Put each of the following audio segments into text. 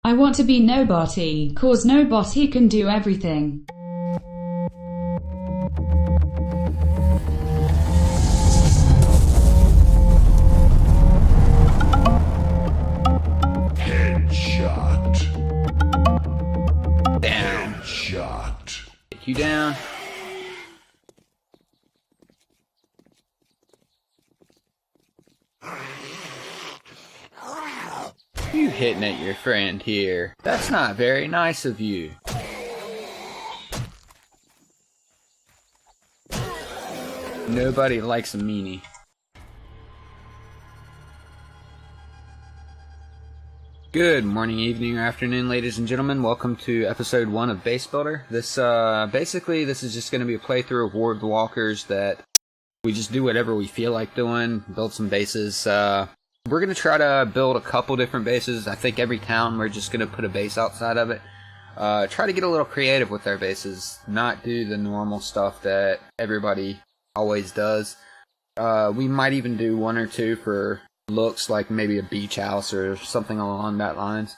I want to be nobody, cause nobody can do everything. Headshot. Down. Headshot. Take you down. You hitting at your friend here. That's not very nice of you. Nobody likes a meanie. Good morning, evening, or afternoon, ladies and gentlemen. Welcome to episode 1 of Base Builder. This is just going to be a playthrough of War of the Walkers that we just do whatever we feel like doing, build some bases. We're going to try to build a couple different bases. I think every town we're just going to put a base outside of it. Try to get a little creative with our bases, not do the normal stuff that everybody always does. We might even do one or two for looks, like maybe a beach house or something along that lines.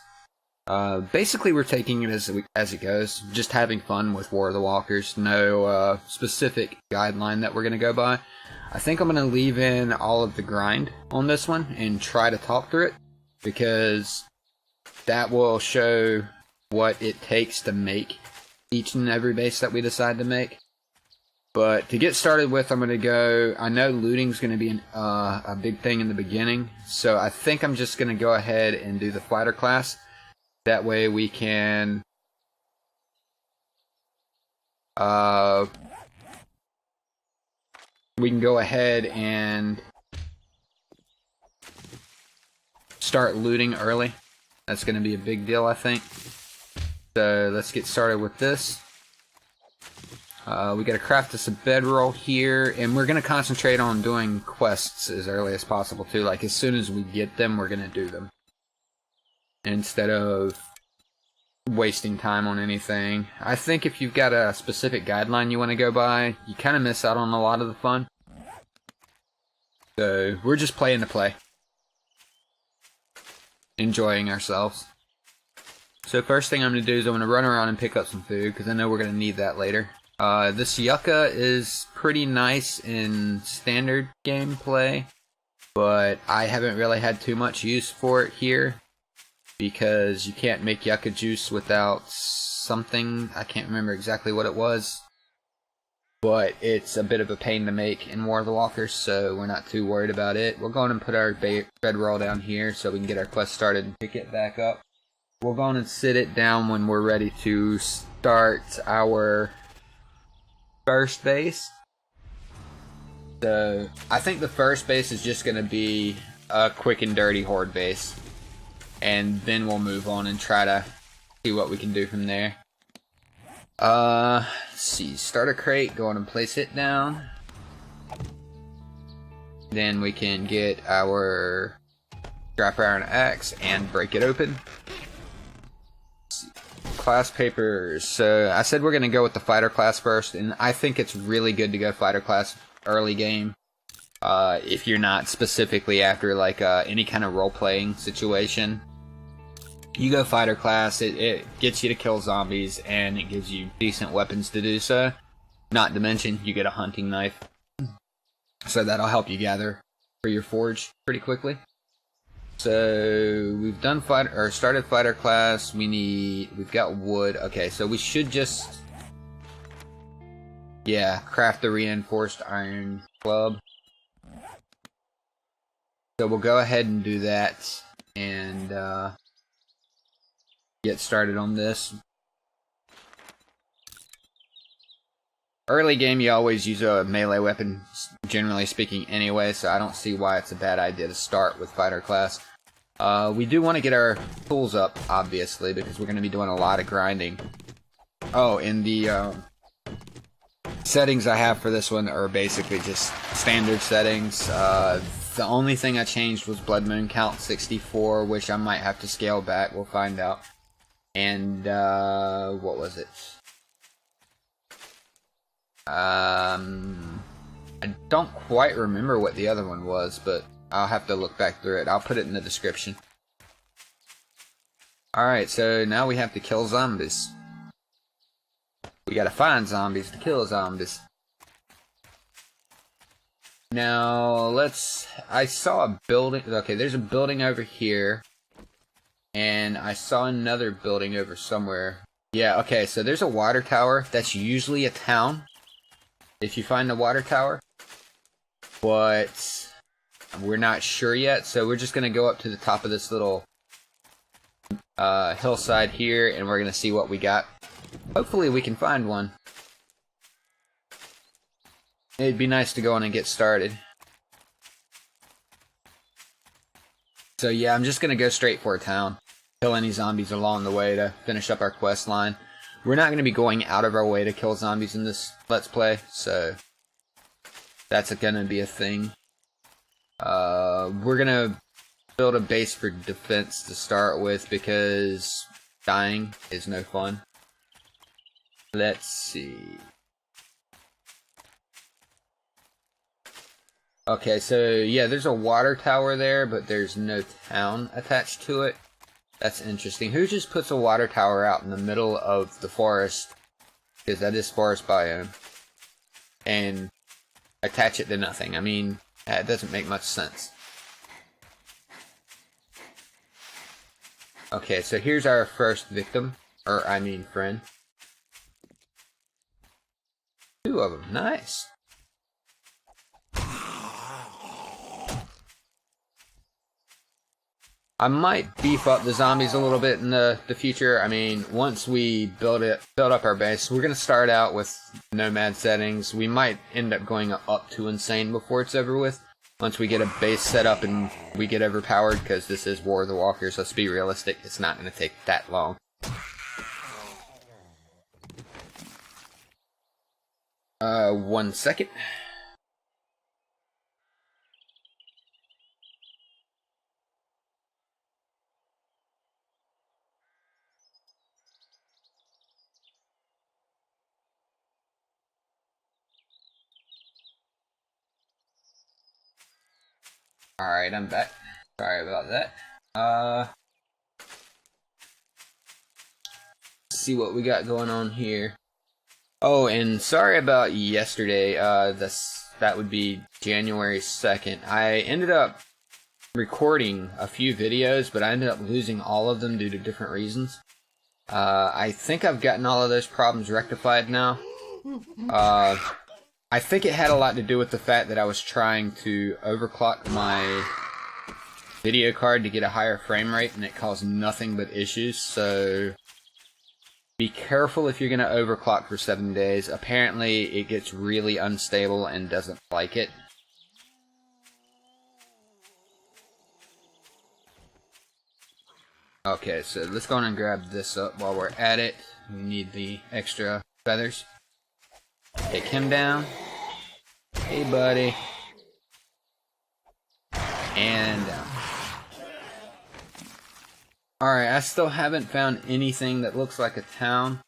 Basically, we're taking it as it goes, just having fun with War of the Walkers. No specific guideline that we're going to go by. I think I'm going to leave in all of the grind on this one and try to talk through it, because that will show what it takes to make each and every base that we decide to make. But to get started with, I'm going to go, I know looting's going to be a big thing in the beginning, so I think I'm just going to go ahead and do the fighter class. That way we can go ahead and start looting early. That's going to be a big deal, I think. So let's get started with this. We got to craft us a bedroll here, and we're going to concentrate on doing quests as early as possible too. Like, as soon as we get them, we're going to do them, instead of wasting time on anything. I think if you've got a specific guideline you want to go by, you kind of miss out on a lot of the fun. So we're just playing to play, enjoying ourselves. So first thing I'm going to do is I'm going to run around and pick up some food, because I know we're going to need that later. This yucca is pretty nice in standard gameplay, but I haven't really had too much use for it here, because you can't make yucca juice without something. I can't remember exactly what it was, but it's a bit of a pain to make in War of the Walkers, so we're not too worried about it. We'll go on and put our bedroll down here so we can get our quest started and pick it back up. We'll go on and sit it down when we're ready to start our first base. So I think the first base is just going to be a quick and dirty horde base, and then we'll move on and try to see what we can do from there. Let's see, start a crate, go on and place it down. Then we can get our scrap iron axe and break it open. Class papers. So I said we're going to go with the fighter class first, and I think it's really good to go fighter class early game. If you're not specifically after like any kind of role-playing situation, you go fighter class. It gets you to kill zombies, and it gives you decent weapons to do so. Not to mention, you get a hunting knife, so that'll help you gather for your forge pretty quickly. So we've done started fighter class. We've got wood. Okay, so we should just craft the reinforced iron club. So we'll go ahead and do that and get started on this. Early game, you always use a melee weapon, generally speaking anyway, so I don't see why it's a bad idea to start with fighter class. We do want to get our tools up, obviously, because we're going to be doing a lot of grinding. Oh, and the settings I have for this one are basically just standard settings. The only thing I changed was blood moon count 64, which I might have to scale back. We'll find out. And what was it? I don't quite remember what the other one was, but I'll have to look back through it. I'll put it in the description. Alright, so now we have to kill zombies. We gotta find zombies to kill zombies. Now, I saw a building. Okay, there's a building over here. And I saw another building over somewhere. Yeah, okay, so there's a water tower. That's usually a town, if you find the water tower. But we're not sure yet, so we're just gonna go up to the top of this little hillside here, and we're gonna see what we got. Hopefully we can find one. It'd be nice to go in and get started. So yeah, I'm just gonna go straight for a town. Kill any zombies along the way to finish up our quest line. We're not gonna be going out of our way to kill zombies in this Let's Play, so that's gonna be a thing. We're gonna build a base for defense to start with because dying is no fun. Let's see. Okay, so yeah, there's a water tower there, but there's no town attached to it. That's interesting. Who just puts a water tower out in the middle of the forest? Because that is forest biome. And attach it to nothing. I mean, that doesn't make much sense. Okay, so here's our first victim. Or, I mean, friend. 2 of them. Nice. I might beef up the zombies a little bit in the future. I mean, once we build up our base, we're going to start out with nomad settings. We might end up going up to insane before it's over with. Once we get a base set up and we get overpowered, because this is War of the Walkers, let's be realistic, it's not going to take that long. 1 second. Alright, I'm back. Sorry about that. Let's see what we got going on here. Oh, and sorry about yesterday. That would be January 2nd. I ended up recording a few videos, but I ended up losing all of them due to different reasons. I think I've gotten all of those problems rectified now. I think it had a lot to do with the fact that I was trying to overclock my video card to get a higher frame rate, and it caused nothing but issues, so be careful if you're going to overclock for 7 days. Apparently, it gets really unstable and doesn't like it. Okay, so let's go on and grab this up while we're at it. We need the extra feathers. Take him down. Hey, buddy. And down. Alright, I still haven't found anything that looks like a town.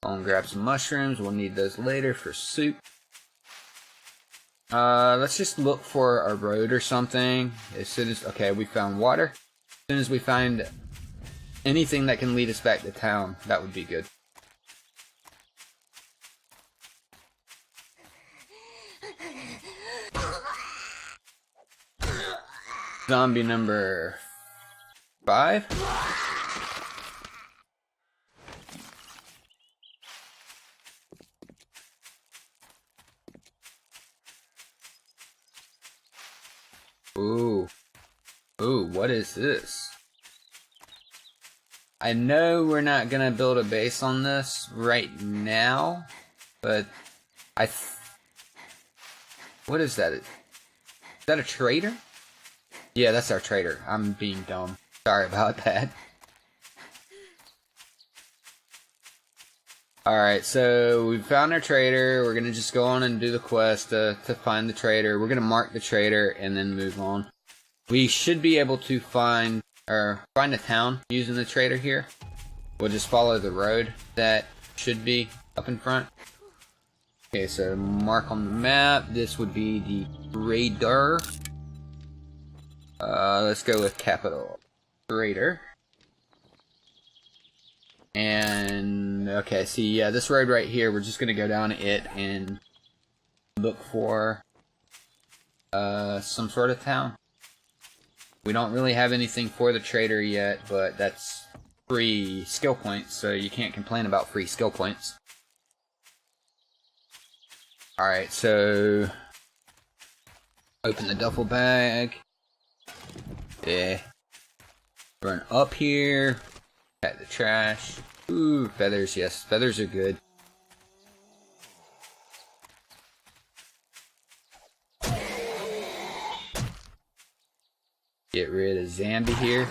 Go and grab some mushrooms. We'll need those later for soup. Let's just look for a road or something. As soon as... Okay, we found water. As soon as we find anything that can lead us back to town, that would be good. Zombie number 5. Ooh. Ooh, what is this? I know we're not gonna build a base on this right now, but what is that? Is that a trader? Yeah, that's our trader. I'm being dumb. Sorry about that. Alright, so we found our trader. We're gonna just go on and do the quest to find the trader. We're gonna mark the trader and then move on. We should be able to find a town using the trader here. We'll just follow the road that should be up in front. Okay, so mark on the map. This would be the trader. Let's go with capital Trader. And okay, see, yeah, this road right here, we're just gonna go down it and look for some sort of town. We don't really have anything for the trader yet, but that's free skill points, so you can't complain about free skill points. Alright, so open the duffel bag. Yeah. Run up here. Pack the trash. Ooh, feathers, yes, feathers are good. Get rid of Zambi here.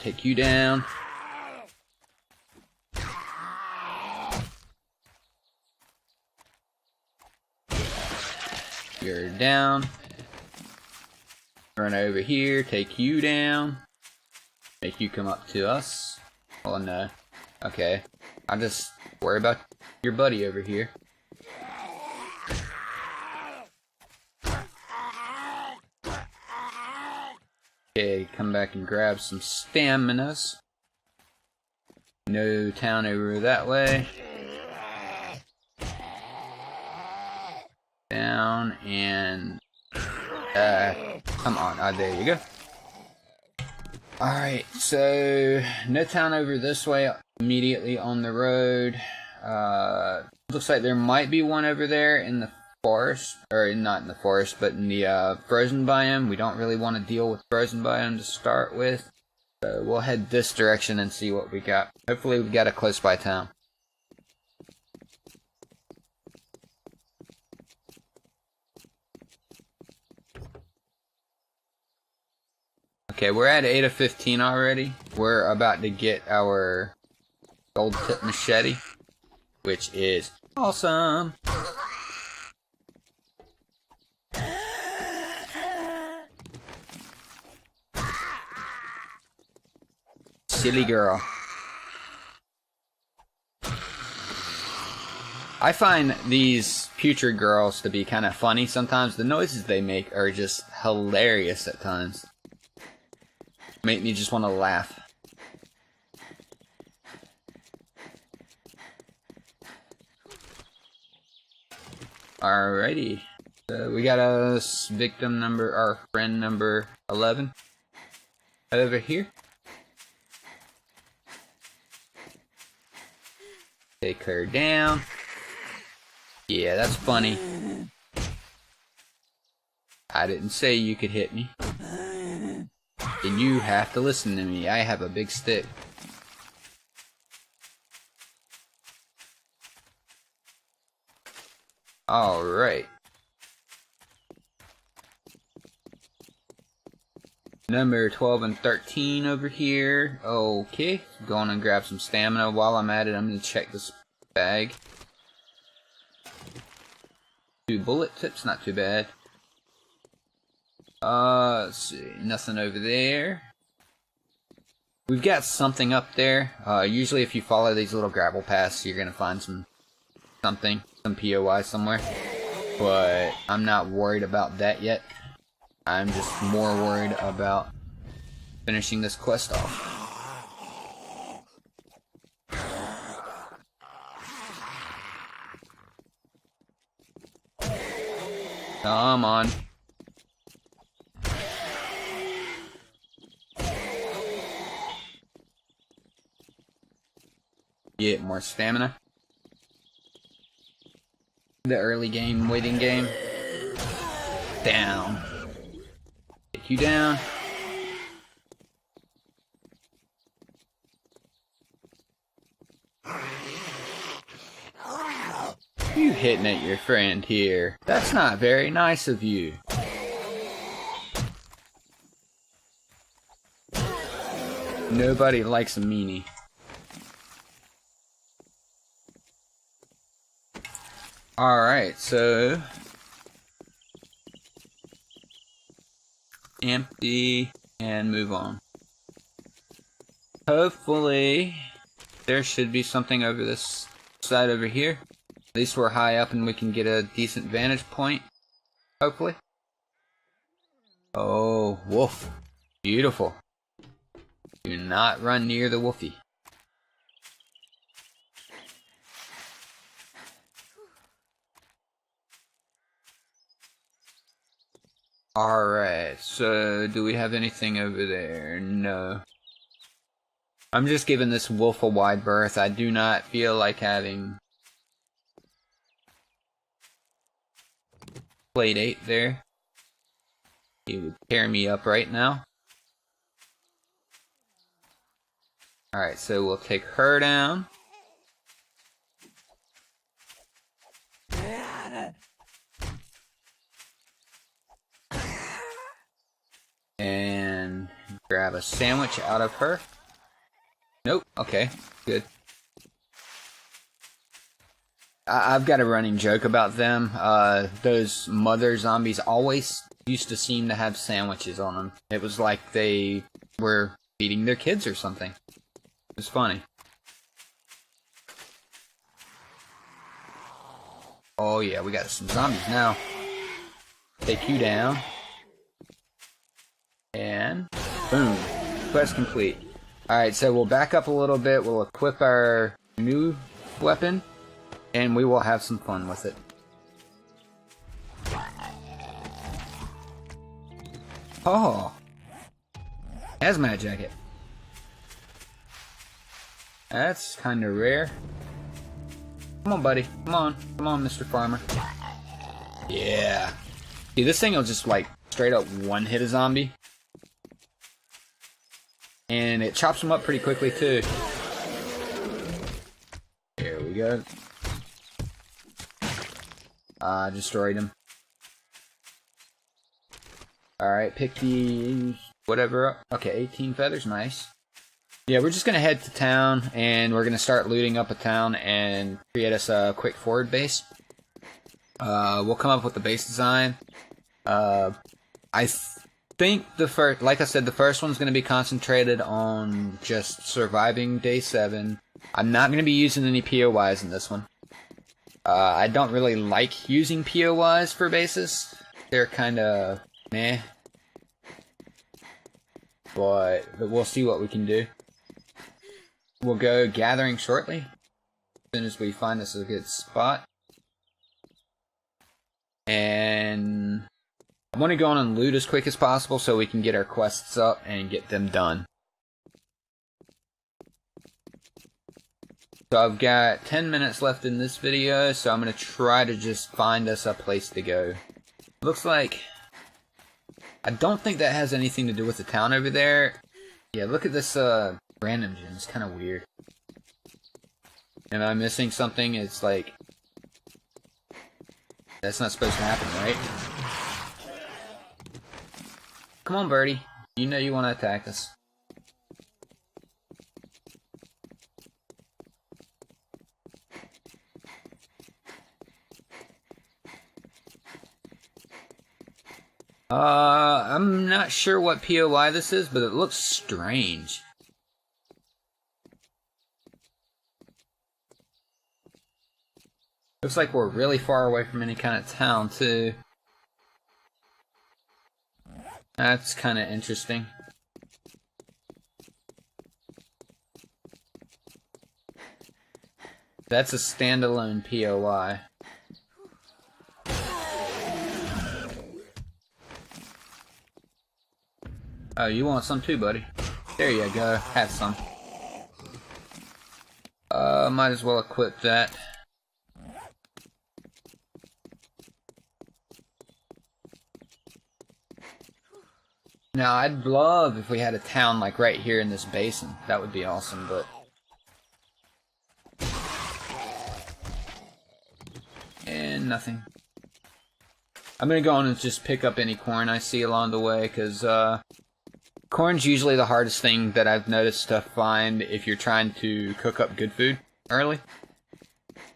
Take you down. You're down. Run over here, take you down. Make you come up to us. Oh no. Okay. I'll just worry about your buddy over here. Okay, come back and grab some staminas. No town over that way. Down and come on, there you go. Alright, so no town over this way immediately on the road. Looks like there might be one over there in the forest, or not in the forest, but in the frozen biome. We don't really want to deal with frozen biome to start with, so we'll head this direction and see what we got. Hopefully we got a close by town. Okay, we're at 8 of 15 already. We're about to get our gold tip machete, which is awesome. Silly girl. I find these putrid girls to be kind of funny sometimes. The noises they make are just hilarious at times. Make me just want to laugh. Alrighty. We got a victim number, our friend number 11. Over here. Take her down. Yeah, that's funny. I didn't say you could hit me. And you have to listen to me. I have a big stick. Alright. Number 12 and 13 over here. Okay. Go on and grab some stamina. While I'm at it, I'm going to check this bag. 2 bullet tips, not too bad. Let's see. Nothing over there. We've got something up there. Usually if you follow these little gravel paths, you're going to find some POI somewhere. But I'm not worried about that yet. I'm just more worried about finishing this quest off. Come on. Get more stamina. The early game, waiting game. Down. Take you down. You hitting at your friend here. That's not very nice of you. Nobody likes a meanie. Alright, so empty and move on. Hopefully there should be something over this side over here. At least we're high up and we can get a decent vantage point. Hopefully. Oh, wolf. Beautiful. Do not run near the wolfie. Alright, so do we have anything over there? No. I'm just giving this wolf a wide berth. I do not feel like having plate 8 there. He would tear me up right now. Alright, so we'll take her down. And grab a sandwich out of her. Nope, okay, good. I've got a running joke about them. Those mother zombies always used to seem to have sandwiches on them. It was like they were feeding their kids or something. It was funny. Oh yeah, we got some zombies now. Take you down. And boom. Quest complete. Alright, so we'll back up a little bit. We'll equip our new weapon. And we will have some fun with it. Oh! Hazmat jacket. That's kinda rare. Come on, buddy. Come on. Come on, Mr. Farmer. Yeah. See, this thing will just, like, straight up one-hit a zombie. And it chops them up pretty quickly, too. There we go. Destroyed him. Alright, pick the whatever up. Okay, 18 feathers, nice. Yeah, we're just gonna head to town, and we're gonna start looting up a town and create us a quick forward base. We'll come up with the base design. I think the first, like I said, the first one's gonna be concentrated on just surviving day 7. I'm not gonna be using any POIs in this one. I don't really like using POIs for bases. They're kinda meh. But we'll see what we can do. We'll go gathering shortly, as soon as we find us a good spot. And I want to go on and loot as quick as possible so we can get our quests up and get them done. So I've got 10 minutes left in this video, so I'm going to try to just find us a place to go. Looks like... I don't think that has anything to do with the town over there. Yeah, look at this random gem. It's kind of weird. Am I missing something? It's like... That's not supposed to happen, right? Come on, birdie. You know you want to attack us. I'm not sure what POI this is, but it looks strange. Looks like we're really far away from any kind of town, too. That's kind of interesting. That's a standalone POI. Oh, you want some too, buddy? There you go. Have some. Might as well equip that. Now, I'd love if we had a town like right here in this basin. That would be awesome, but... And nothing. I'm gonna go on and just pick up any corn I see along the way, because, corn's usually the hardest thing that I've noticed to find if you're trying to cook up good food early.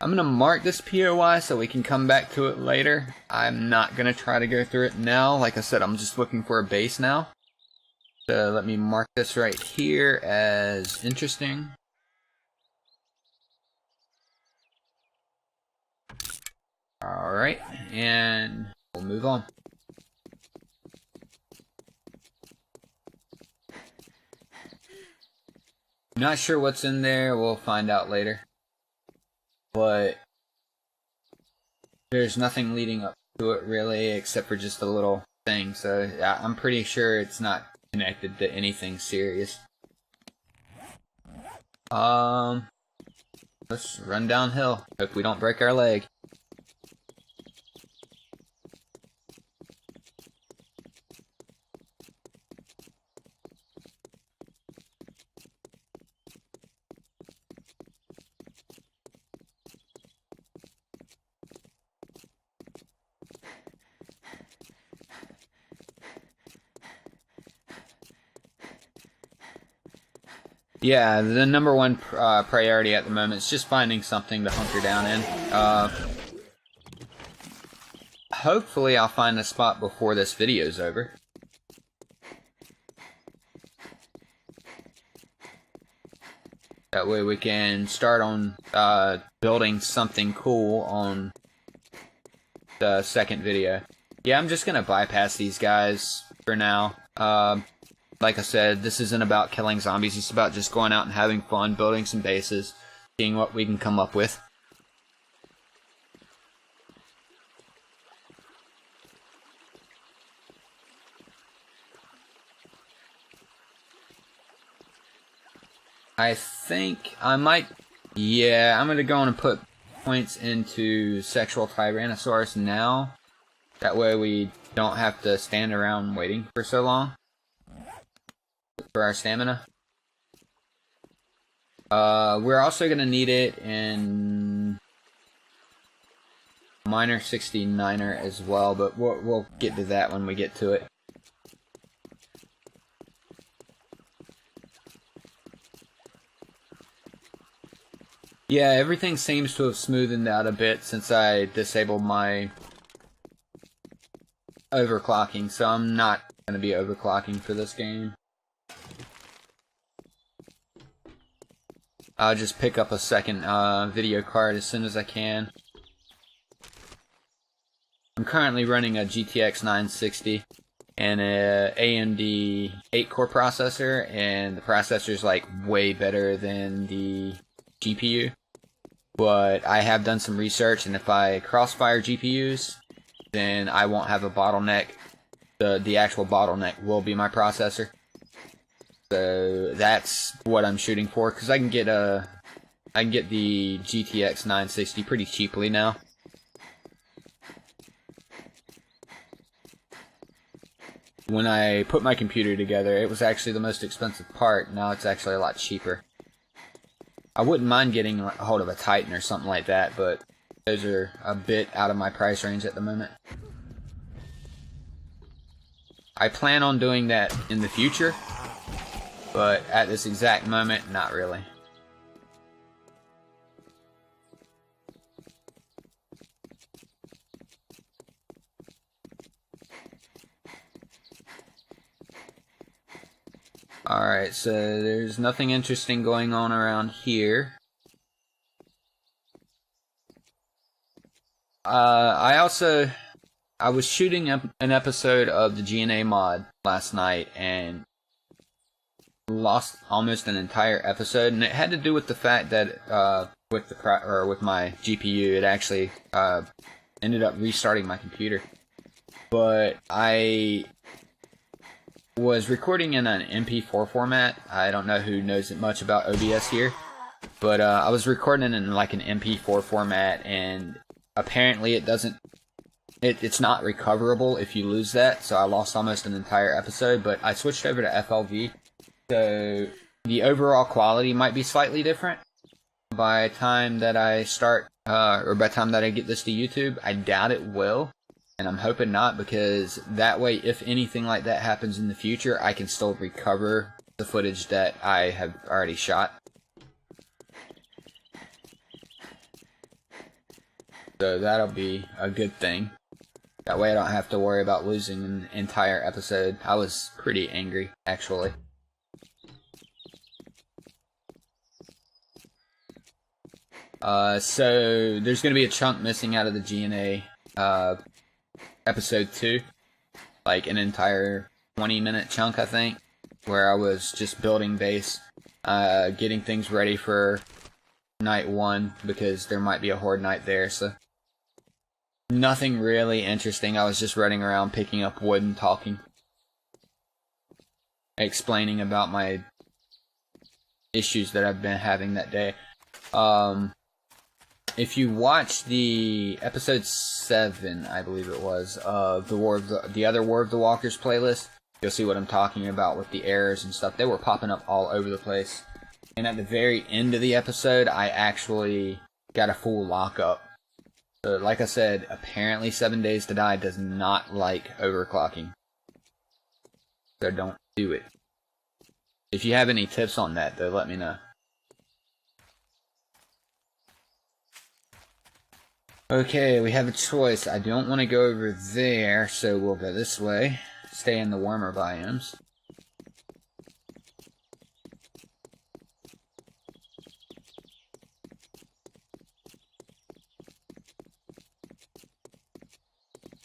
I'm gonna mark this POI so we can come back to it later. I'm not gonna try to go through it now. Like I said, I'm just looking for a base now. So let me mark this right here as interesting. Alright, and we'll move on. Not sure what's in there, we'll find out later. But there's nothing leading up to it really, except for just a little thing, so yeah, I'm pretty sure it's not connected to anything serious. Let's run downhill. Hope we don't break our leg. Yeah, the number one priority at the moment is just finding something to hunker down in. Hopefully I'll find a spot before this video's over. That way we can start on building something cool on the second video. Yeah, I'm just gonna bypass these guys for now. Like I said, this isn't about killing zombies, it's about just going out and having fun, building some bases, seeing what we can come up with. I think I might, yeah, I'm gonna go on and put points into Sexual Tyrannosaurus now. That way we don't have to stand around waiting for so long for our stamina. We're also gonna need it in Miner 69er as well, but we'll get to that when we get to it. Yeah, everything seems to have smoothened out a bit since I disabled my overclocking, so I'm not going to be overclocking for this game. I'll just pick up a second video card as soon as I can. I'm currently running a GTX 960 and a AMD 8-core processor, and the processor's like way better than the GPU. But I have done some research, and if I crossfire GPUs, then I won't have a bottleneck. The actual bottleneck will be my processor. So that's what I'm shooting for, because I can get the GTX 960 pretty cheaply now. When I put my computer together, it was actually the most expensive part. Now it's actually a lot cheaper. I wouldn't mind getting a hold of a Titan or something like that, but those are a bit out of my price range at the moment. I plan on doing that in the future, but at this exact moment, not really. Alright, so there's nothing interesting going on around here. I was shooting an episode of the GNA mod last night and lost almost an entire episode, and it had to do with the fact that with my GPU, it actually ended up restarting my computer. But I was recording in an MP4 format. I don't know who knows much about OBS here, but I was recording in like an MP4 format, and apparently it's not recoverable if you lose that, so I lost almost an entire episode. But I switched over to FLV, so the overall quality might be slightly different by the time that I start, or by the time that I get this to YouTube. I doubt it will, and I'm hoping not, because that way, if anything like that happens in the future, I can still recover the footage that I have already shot. So that'll be a good thing. That way I don't have to worry about losing an entire episode. I was pretty angry, actually. So there's going to be a chunk missing out of the GNA episode 2. Like an entire 20-minute chunk, I think, where I was just building base. getting things ready for night 1, because there might be a horde night there, so nothing really interesting. I was just running around picking up wood and talking, explaining about my issues that I've been having that day. If you watch the episode 7, I believe it was, of the other War of the Walkers playlist, you'll see what I'm talking about with the errors and stuff. They were popping up all over the place. And at the very end of the episode, I actually got a full lockup. So, like I said, apparently 7 Days to Die does not like overclocking. So don't do it. If you have any tips on that, though, let me know. Okay, we have a choice. I don't want to go over there, so we'll go this way. Stay in the warmer biomes.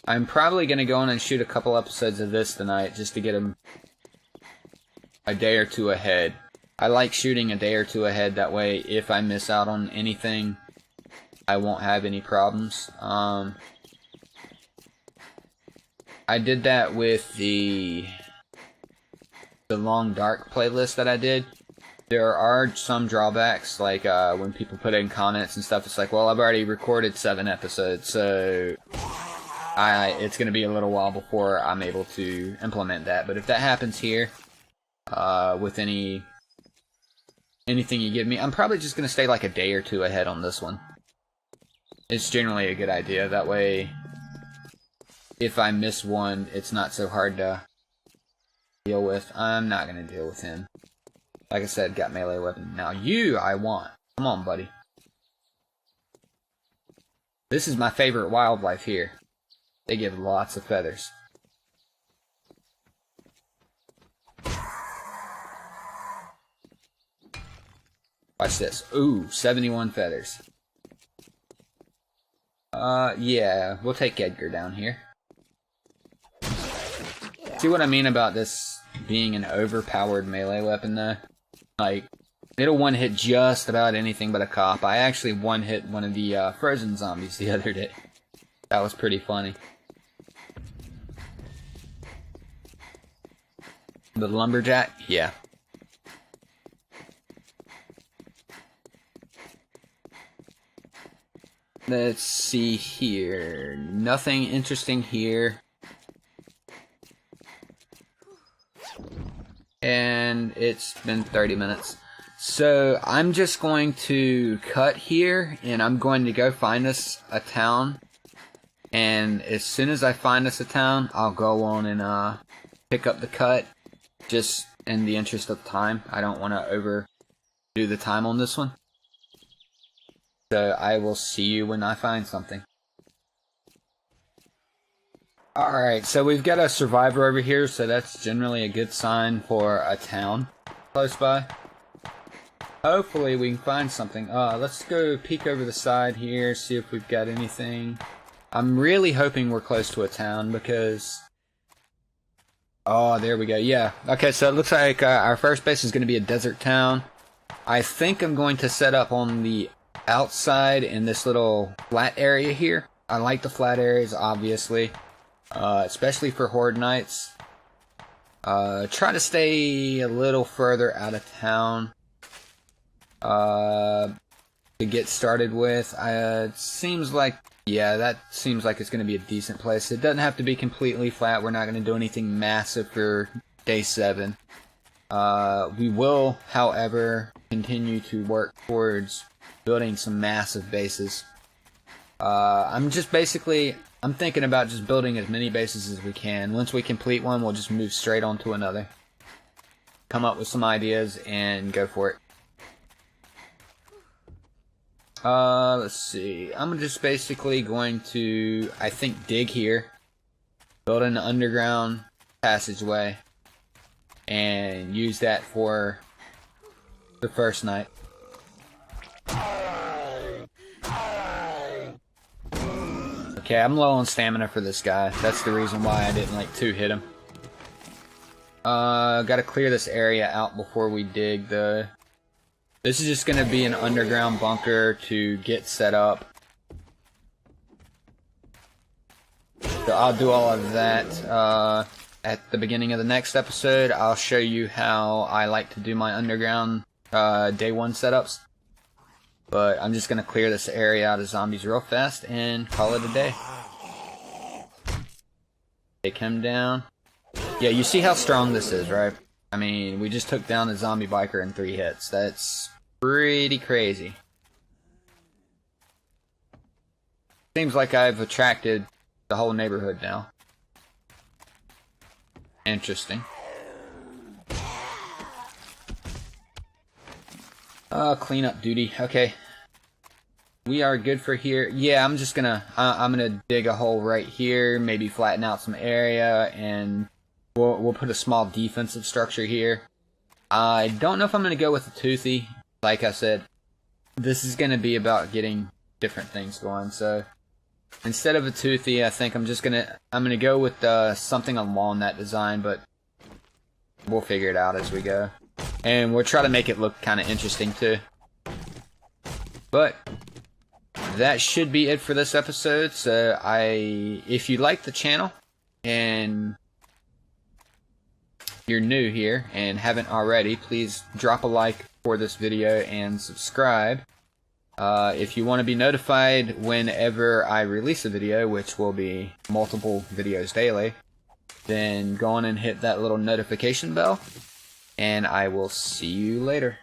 I'm probably going to go in and shoot a couple episodes of this tonight, just to get them a day or two ahead. I like shooting a day or two ahead, that way if I miss out on anything, I won't have any problems. I did that with the Long Dark playlist that I did. There are some drawbacks, like when people put in comments and stuff, it's like, well, I've already recorded 7 episodes, so it's going to be a little while before I'm able to implement that. But if that happens here, with anything you give me, I'm probably just going to stay like a day or two ahead on this one. It's generally a good idea. That way, if I miss one, it's not so hard to deal with. I'm not going to deal with him. Like I said, got melee weapon. Now you, I want. Come on, buddy. This is my favorite wildlife here. They give lots of feathers. Watch this. Ooh, 71 feathers. Yeah, we'll take Edgar down here. See what I mean about this being an overpowered melee weapon, though? Like, it'll one-hit just about anything but a cop. I actually one-hit one of the frozen zombies the other day. That was pretty funny. The lumberjack? Yeah. Let's see here. Nothing interesting here. And it's been 30 minutes. So I'm just going to cut here, and I'm going to go find us a town. And as soon as I find us a town, I'll go on and pick up the cut. Just in the interest of time. I don't want to overdo the time on this one. So I will see you when I find something. Alright, so we've got a survivor over here, so that's generally a good sign for a town close by. Hopefully we can find something. Let's go peek over the side here, see if we've got anything. I'm really hoping we're close to a town, because... Oh, there we go, yeah. Okay, so it looks like our first base is going to be a desert town. I think I'm going to set up on the outside in this little flat area here. I like the flat areas, obviously, especially for horde nights. Try to stay a little further out of town to get started with. It seems like, yeah, that seems like it's going to be a decent place. It doesn't have to be completely flat. We're not going to do anything massive for day 7. We will, however, continue to work towards building some massive bases. I'm thinking about just building as many bases as we can. Once we complete one, we'll just move straight on to another. Come up with some ideas and go for it. Let's see. I'm just basically going to, I think, dig here. Build an underground passageway. And use that for the first night. Okay, I'm low on stamina for this guy. That's the reason why I didn't like to hit him. Gotta clear this area out before we dig the This is just going to be an underground bunker to get set up. So I'll do all of that at the beginning of the next episode. I'll show you how I like to do my underground day one setups. But I'm just going to clear this area out of zombies real fast and call it a day. Take him down. Yeah, you see how strong this is, right? I mean, we just took down a zombie biker in 3 hits. That's pretty crazy. Seems like I've attracted the whole neighborhood now. Interesting. Cleanup duty. Okay. We are good for here. Yeah, I'm just gonna I'm gonna dig a hole right here, maybe flatten out some area, and we'll put a small defensive structure here. I don't know if I'm gonna go with a toothy. Like I said, this is gonna be about getting different things going. So instead of a toothy, I think I'm gonna go with something along that design, but we'll figure it out as we go, and we'll try to make it look kind of interesting too. But that should be it for this episode. So if you like the channel and you're new here and haven't already, please drop a like for this video and subscribe. If you want to be notified whenever I release a video, which will be multiple videos daily, then go on and hit that little notification bell, and I will see you later.